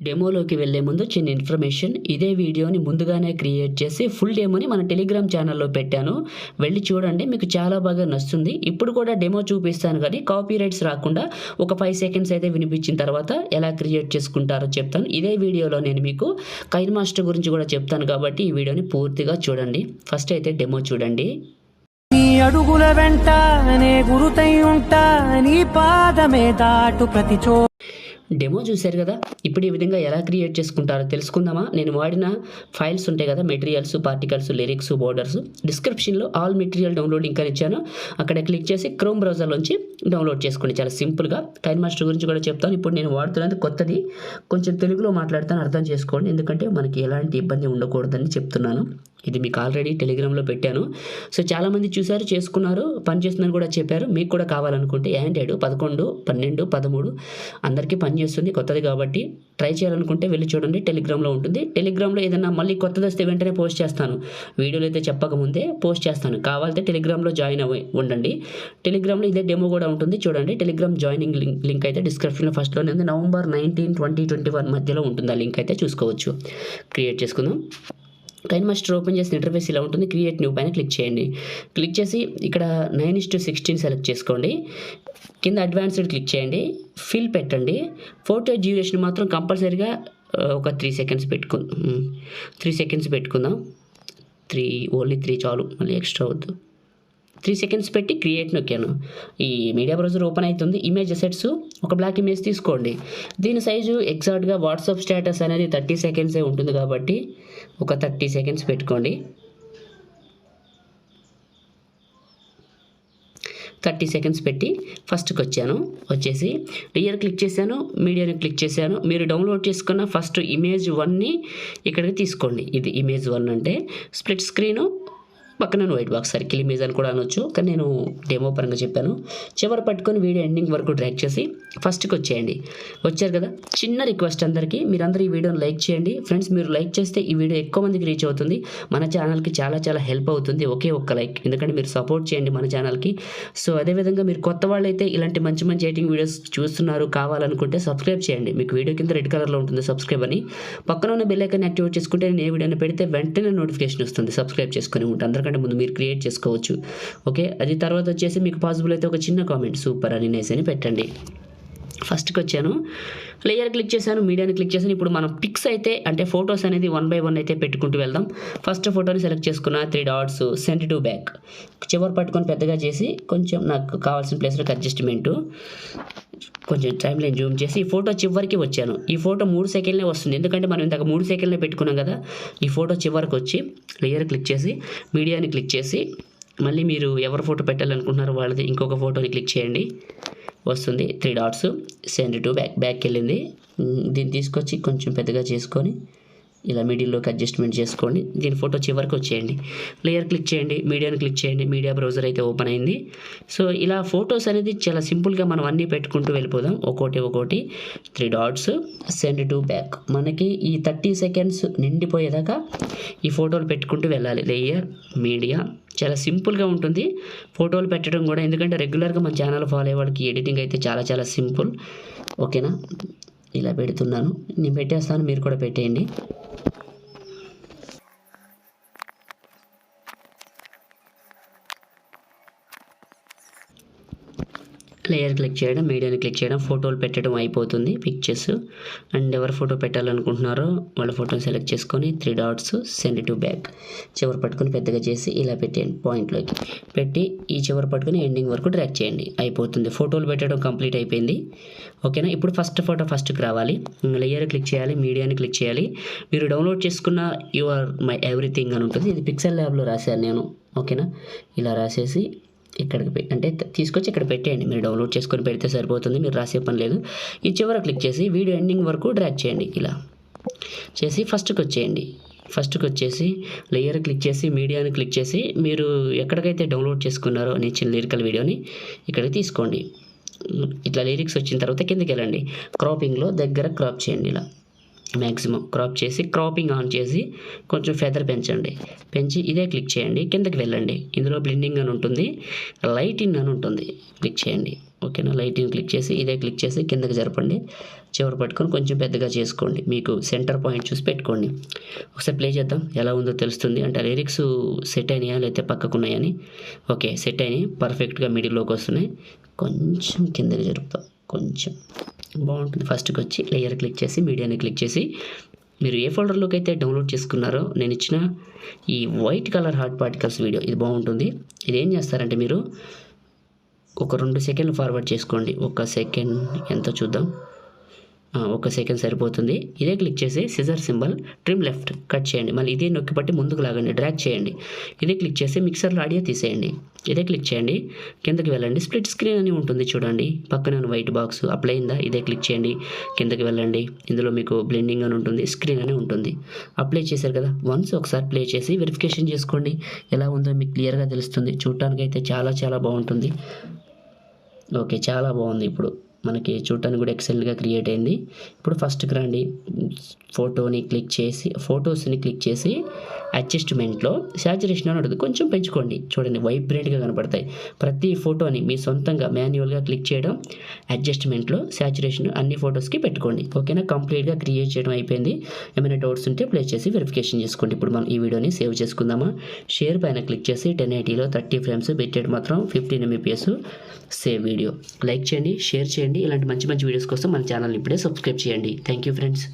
డెమోలోకి వెళ్ళే ముందు చిన్న ఇన్ఫర్మేషన్. ఇదే వీడియోని ముందుగానే క్రియేట్ చేసి ఫుల్ డెమోని మన టెలిగ్రామ్ ఛానల్లో పెట్టాను. వెళ్ళి చూడండి, మీకు చాలా బాగా నచ్చుతుంది. ఇప్పుడు కూడా డెమో చూపిస్తాను కానీ కాపీరైట్స్ రాకుండా ఒక 5 సెకండ్స్ అయితే వినిపించిన తర్వాత ఎలా క్రియేట్ చేసుకుంటారో చెప్తాను. ఇదే వీడియోలో నేను మీకు కైన్మాస్టర్ గురించి కూడా చెప్తాను కాబట్టి ఈ వీడియోని పూర్తిగా చూడండి. ఫస్ట్ అయితే డెమో చూడండి. నీ అడుగుల వెంట నే గురుతై ఉంటా, నీ పాదమే దాటు ప్రతి చో. డెమో చూశారు కదా. ఇప్పుడు ఈ విధంగా ఎలా క్రియేట్ చేసుకుంటారో తెలుసుకుందామా. నేను వాడిన ఫైల్స్ ఉంటాయి కదా, మెటీరియల్స్, పార్టికల్స్, లిరిక్స్, బోర్డర్స్, డిస్క్రిప్షన్లో ఆల్ మెటీరియల్ డౌన్లోడ్ లింక్ అని ఇచ్చాను. అక్కడ క్లిక్ చేసి క్రోమ్ బ్రౌజర్లోంచి డౌన్లోడ్ చేసుకోండి. చాలా సింపుల్గా కైన్మాస్టర్ గురించి కూడా చెప్తాను. ఇప్పుడు నేను వాడుతున్నది కొత్తది, కొంచెం తెలుగులో మాట్లాడతాను, అర్థం చేసుకోండి. ఎందుకంటే మనకి ఎలాంటి ఇబ్బంది ఉండకూడదని చెప్తున్నాను. ఇది మీకు ఆల్రెడీ టెలిగ్రామ్లో పెట్టాను. సో చాలామంది చూసారు, చేసుకున్నారు, పనిచేస్తుందని కూడా చెప్పారు. మీకు కూడా కావాలనుకుంటే ఆండ్రాయిడ్ 11, 12, 13 అందరికీ పనిచేస్తుంది. కొత్తది కాబట్టి ట్రై చేయాలనుకుంటే వెళ్ళి చూడండి, టెలిగ్రామ్లో ఉంటుంది. టెలిగ్రామ్లో ఏదైనా మళ్ళీ కొత్తది వస్తే వెంటనే పోస్ట్ చేస్తాను. వీడియోలు అయితే చెప్పకముందే పోస్ట్ చేస్తాను. కావాలంటే టెలిగ్రామ్లో జాయిన్ అవ్వి ఉండండి. టెలిగ్రామ్లో ఇదే డెమో కూడా ఉంటుంది, చూడండి. టెలిగ్రామ్ జాయినింగ్ లింక్ అయితే డిస్క్రిప్షన్లో ఫస్ట్లోనే ఉంది. నవంబర్ 19, 2021 మధ్యలో ఉంటుంది. ఆ లింక్ అయితే చూసుకోవచ్చు. క్రియేట్ చేసుకుందాం. కైన్మాస్టర్ ఓపెన్ చేసిన ఇంటర్ఫేస్ ఇలా ఉంటుంది. క్రియేట్ న్యూ పైన క్లిక్ చేయండి. క్లిక్ చేసి ఇక్కడ 9:16 సెలెక్ట్ చేసుకోండి. కింద అడ్వాన్స్డ్ క్లిక్ చేయండి. ఫిల్ పెట్టండి. ఫోటో డ్యూరేషన్ మాత్రం కంపల్సరీగా ఒక 3 సెకండ్స్ 3 సెకండ్స్ పెట్టుకుందాం. ఓన్లీ 3 చాలు, మళ్ళీ ఎక్స్ట్రా వద్దు. 3 సెకండ్స్ పెట్టి క్రియేట్ నొక్కాను. ఈ మీడియా బ్రౌజర్ ఓపెన్ అవుతుంది. ఇమేజ్ అసెట్స్ ఒక బ్లాక్ ఇమేజ్ తీసుకోండి. దీని సైజు ఎగ్జాక్ట్గా వాట్సాప్ స్టేటస్ అనేది 30 సెకండ్సే ఉంటుంది కాబట్టి ఒక 30 సెకండ్స్ పెట్టుకోండి. 30 సెకండ్స్ పెట్టి ఫస్ట్కి వచ్చేసి లేయర్ క్లిక్ చేశాను, మీడియాని క్లిక్ చేశాను. మీరు డౌన్లోడ్ చేసుకున్న ఫస్ట్ ఇమేజ్ 1ని ఇక్కడికి తీసుకోండి. ఇది ఇమేజ్ 1 అంటే స్ప్లిట్ స్క్రీను, పక్కన వైట్ బాక్స్, సర్కిల్ ఇమేజ్ అని కూడా అనొచ్చు, కానీ నేను డెమో పరంగా చెప్పాను. చివరి పట్టుకొని వీడియో ఎండింగ్ వరకు డ్రాగ్ చేసి ఫస్ట్కి వచ్చారు కదా. చిన్న రిక్వెస్ట్ అందరికీ, మీరందరూ ఈ వీడియోని లైక్ చేయండి ఫ్రెండ్స్. మీరు లైక్ చేస్తే ఈ వీడియో ఎక్కువ మందికి రీచ్ అవుతుంది, మన ఛానల్కి చాలా చాలా హెల్ప్ అవుతుంది. ఒకే ఒక్క లైక్, ఎందుకంటే మీరు సపోర్ట్ చేయండి మన ఛానల్కి. సో అదేవిధంగా మీరు కొత్త వాళ్ళైతే ఇలాంటి మంచి మంచి ఎడిటింగ్ వీడియోస్ చూస్తున్నారు, కావాలనుకుంటే సబ్స్క్రైబ్ చేయండి. మీకు వీడియో కింద రెడ్ కలర్లో ఉంటుంది సబ్స్క్రైబ్ అని. పక్కన ఉన్న బెల్ ఐకాన్ యాక్టివేట్ చేసుకుంటే నేను ఏ వీడియోని పెడితే వెంటనే నోటిఫికేషన్ వస్తుంది. సబ్స్క్రైబ్ చేసుకుని ఉంటుంది, ముందు మీరు క్రియేట్ చేసుకోవచ్చు. ఓకే, అది తర్వాత వచ్చేసి మీకు పాసిబుల్ అయితే ఒక చిన్న కామెంట్ సూపర్ అని నైస్ అని పెట్టండి. ఫస్ట్కి వచ్చాను, లేయర్ క్లిక్ చేశాను, మీడియాని క్లిక్ చేశాను. ఇప్పుడు మనం పిక్స్ అయితే అంటే ఫొటోస్ అనేది 1 by 1 అయితే పెట్టుకుంటూ వెళ్దాం. ఫస్ట్ ఫోటోని సెలెక్ట్ చేసుకున్న 3 డాట్స్, సెండ్ టు బ్యాక్, చివరి పట్టుకొని పెద్దగా చేసి కొంచెం నాకు కావాల్సిన ప్లేస్లోకి అడ్జస్ట్మెంటు, కొంచెం టైం లైన్ జూమ్ చేసి ఈ ఫోటో చివరికి వచ్చాను. ఈ ఫోటో 3 సెకండ్లే వస్తుంది, ఎందుకంటే మనం ఇందాక 3 సెకండ్లే పెట్టుకున్నాం కదా. ఈ ఫోటో చివరికి వచ్చి లేయర్ క్లిక్ చేసి మీడియాని క్లిక్ చేసి మళ్ళీ మీరు ఎవరు ఫోటో పెట్టాలనుకుంటున్నారో వాళ్ళది ఇంకొక ఫోటోని క్లిక్ చేయండి. వస్తుంది 3 డాట్స్, సెండ్ టు బ్యాక్ వెళ్ళింది. దీన్ని తీసుకొచ్చి కొంచెం పెద్దగా చేసుకొని ఇలా మిడిల్లోకి అడ్జస్ట్మెంట్ చేసుకోండి. దీని ఫోటో చివరికి వచ్చేయండి. లేయర్ క్లిక్ చేయండి, మీడియాని క్లిక్ చేయండి. మీడియా బ్రౌజర్ అయితే ఓపెన్ అయింది. సో ఇలా ఫొటోస్ అనేది చాలా సింపుల్గా మనం అన్నీ పెట్టుకుంటూ వెళ్ళిపోదాం. ఒక్కోటి 3 డాట్స్, సెండ్ టు బ్యాక్. మనకి ఈ 30 సెకండ్స్ నిండిపోయేదాకా ఈ ఫోటోలు పెట్టుకుంటూ వెళ్ళాలి. లేయర్, మీడియా, చాలా సింపుల్గా ఉంటుంది ఫోటోలు పెట్టడం కూడా, ఎందుకంటే రెగ్యులర్గా మన ఛానల్ ఫాలో అయ్యే వాళ్ళకి ఎడిటింగ్ అయితే చాలా చాలా సింపుల్. ఓకేనా, ఇలా పెడుతున్నాను, నేను పెట్టేస్తాను, మీరు కూడా పెట్టేయండి. లేయర్ క్లిక్ చేయడం, మీడియాని క్లిక్ చేయడం, ఫోటోలు పెట్టడం అయిపోతుంది. పిక్చర్స్ అండ్ ఎవరు ఫోటో పెట్టాలనుకుంటున్నారో వాళ్ళ ఫోటోని సెలెక్ట్ చేసుకొని 3 డాట్స్, సెండ్ టు బ్యాక్, చివరి పట్టుకొని పెద్దగా చేసి ఇలా పెట్టేయండి. పాయింట్లోకి పెట్టి ఈ చివరి పట్టుకొని ఎండింగ్ వరకు డ్రాగ్ చేయండి. అయిపోతుంది, ఫోటోలు పెట్టడం కంప్లీట్ అయిపోయింది. ఓకేనా, ఇప్పుడు ఫస్ట్ ఫోటో ఫస్ట్కి రావాలి. లేయర్ క్లిక్ చేయాలి, మీడియాని క్లిక్ చేయాలి. మీరు డౌన్లోడ్ చేసుకున్న యువర్ మై ఎవ్రీథింగ్ అని ఉంటుంది. ఇది పిక్సెల్ ల్యాబ్లో రాశాను నేను. ఓకేనా, ఇలా రాసేసి ఇక్కడికి అంటే తీసుకొచ్చి ఇక్కడ పెట్టేయండి. మీరు డౌన్లోడ్ చేసుకొని పెడితే సరిపోతుంది, మీరు రాసే పని లేదు. ఈ చివర క్లిక్ చేసి వీడియో ఎండింగ్ వరకు డ్రాగ్ చేయండి. ఇలా చేసి ఫస్ట్కి వచ్చేసి లేయర్ క్లిక్ చేసి మీడియాని క్లిక్ చేసి మీరు ఎక్కడికైతే డౌన్లోడ్ చేసుకున్నారో నేను ఇచ్చిన లిరికల్ వీడియోని ఇక్కడికి తీసుకోండి. ఇట్లా లిరిక్స్ వచ్చిన తర్వాత కిందకి వెళ్ళండి. క్రాపింగ్లో దగ్గర క్రాప్ చేయండి. ఇలా మ్యాక్సిమం క్రాప్ చేసి క్రాపింగ్ ఆన్ చేసి కొంచెం ఫెదర్ పెంచి ఇదే క్లిక్ చేయండి, కిందకి వెళ్ళండి. ఇందులో బ్లెండింగ్ అని ఉంటుంది, లైటింగ్ అని ఉంటుంది, క్లిక్ చేయండి. ఓకేనా, లైటింగ్ క్లిక్ చేసి ఇదే క్లిక్ చేసి కిందకి జరపండి. చివరి పట్టుకొని కొంచెం పెద్దగా చేసుకోండి, మీకు సెంటర్ పాయింట్ చూసి పెట్టుకోండి. ఒకసారి ప్లే చేద్దాం, ఎలా ఉందో తెలుస్తుంది. అంటే లిరిక్స్ సెట్ అయినాయా లేకపోతే పక్కకున్నాయని. ఓకే, సెట్ అయినాయి, పర్ఫెక్ట్గా మిడిల్లోకి వస్తున్నాయి. కొంచెం కిందకి జరుపుతాం, కొంచెం బాగుంటుంది. ఫస్ట్కి వచ్చి లేయర్ క్లిక్ చేసి మీడియాని క్లిక్ చేసి మీరు ఏ ఫోల్డర్లోకి అయితే డౌన్లోడ్ చేసుకున్నారో నేను ఇచ్చిన ఈ white colour heart particles video ఇది బాగుంటుంది. ఇది ఏం చేస్తారంటే మీరు ఒక 2 సెకండ్లు ఫార్వర్డ్ చేసుకోండి. 1 సెకండ్ ఎంతో చూద్దాం, 1 సెకండ్ సరిపోతుంది. ఇదే క్లిక్ చేసి scissor symbol trim left cut చేయండి. మళ్ళీ ఇదే నొక్కి పట్టి ముందుకు లాగండి, డ్రాగ్ చేయండి. ఇదే క్లిక్ చేసి మిక్సర్లో ఆడియో తీసేయండి. ఇదే క్లిక్ చేయండి, కిందకి వెళ్ళండి. స్ప్లిట్ స్క్రీన్ అని ఉంటుంది చూడండి, పక్కన వైట్ బాక్స్ అప్లై అయిందా, ఇదే క్లిక్ చేయండి, కిందకి వెళ్ళండి. ఇందులో మీకు బ్లెండింగ్ అని ఉంటుంది, స్క్రీన్ అని ఉంటుంది. అప్లై చేశారు కదా, వన్స్ ఒకసారి ప్లే చేసి వెరిఫికేషన్ చేసుకోండి. ఎలా ఉందో మీకు క్లియర్గా తెలుస్తుంది. చూడటానికి అయితే చాలా చాలా బాగుంటుంది. ఓకే, చాలా బాగుంది. ఇప్పుడు మనకి చూడటానికి కూడా ఎక్సలెంట్గా క్రియేట్ అయింది. ఇప్పుడు ఫస్ట్కి రండి, ఫోటోస్ని క్లిక్ చేసి అడ్జస్ట్మెంట్లో శాచురేషన్ అని ఉంటుంది, కొంచెం పెంచుకోండి. చూడండి వైబ్రెంట్గా కనపడతాయి. ప్రతి ఫోటోని మీ సొంతంగా మాన్యువల్గా క్లిక్ చేయడం, అడ్జస్ట్మెంట్లో శాచురేషన్ అన్ని ఫొటోస్కి పెట్టుకోండి. ఓకేనా, కంప్లీట్గా క్రియేట్ చేయడం అయిపోయింది. ఏమైనా డౌట్స్ ఉంటే ప్లే చేసి వెరిఫికేషన్ చేసుకోండి. ఇప్పుడు మనం ఈ వీడియోని సేవ్ చేసుకుందామా. షేర్ పైన క్లిక్ చేసి 1080లో 30 ఫ్రేమ్స్, బిట్రేట్ మాత్రం 15 mbps, సేవ్ వీడియో. లైక్ చేయండి, షేర్ చేయండి. ఇలాంటి మంచి మంచి వీడియోస్ కోసం మన ఛానల్ ఇప్పుడే సబ్స్క్రైబ్ చేయండి. Thank you friends.